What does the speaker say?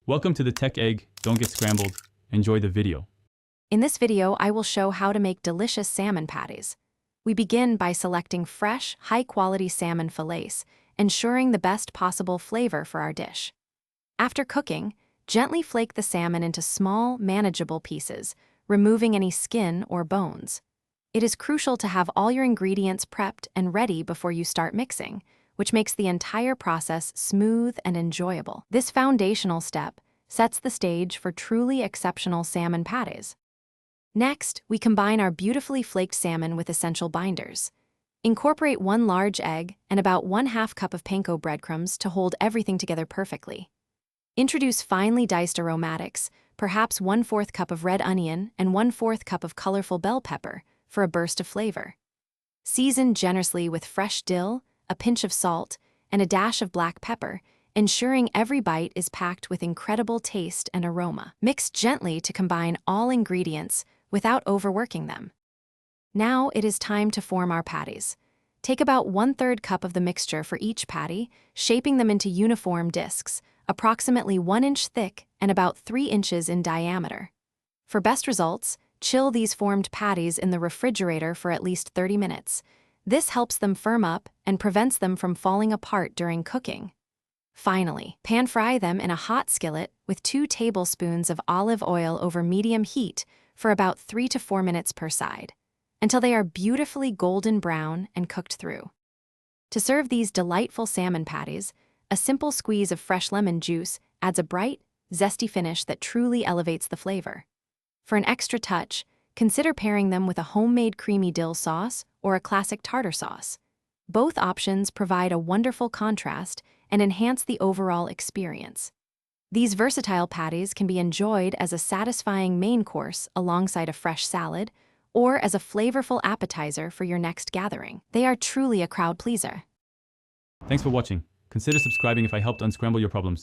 Welcome to the Tech Egg. Don't get scrambled. Enjoy the video. In this video, I will show how to make delicious salmon patties. We begin by selecting fresh, high-quality salmon fillets, ensuring the best possible flavor for our dish. After cooking, gently flake the salmon into small, manageable pieces, removing any skin or bones. It is crucial to have all your ingredients prepped and ready before you start mixing, which makes the entire process smooth and enjoyable. This foundational step sets the stage for truly exceptional salmon patties. Next, we combine our beautifully flaked salmon with essential binders. Incorporate 1 large egg and about 1/2 cup of panko breadcrumbs to hold everything together perfectly. Introduce finely diced aromatics, perhaps 1/4 cup of red onion and 1/4 cup of colorful bell pepper for a burst of flavor. Season generously with fresh dill, a pinch of salt, and a dash of black pepper, ensuring every bite is packed with incredible taste and aroma. Mix gently to combine all ingredients without overworking them. Now it is time to form our patties. Take about 1/3 cup of the mixture for each patty, shaping them into uniform discs, approximately 1 inch thick and about 3 inches in diameter. For best results, chill these formed patties in the refrigerator for at least 30 minutes. This helps them firm up and prevents them from falling apart during cooking. Finally, pan-fry them in a hot skillet with 2 tablespoons of olive oil over medium heat for about 3 to 4 minutes per side, until they are beautifully golden brown and cooked through. To serve these delightful salmon patties, a simple squeeze of fresh lemon juice adds a bright, zesty finish that truly elevates the flavor. For an extra touch, consider pairing them with a homemade creamy dill sauce or a classic tartar sauce. Both options provide a wonderful contrast and enhance the overall experience. These versatile patties can be enjoyed as a satisfying main course alongside a fresh salad or as a flavorful appetizer for your next gathering. They are truly a crowd pleaser. Thanks for watching. Consider subscribing if I helped unscramble your problems.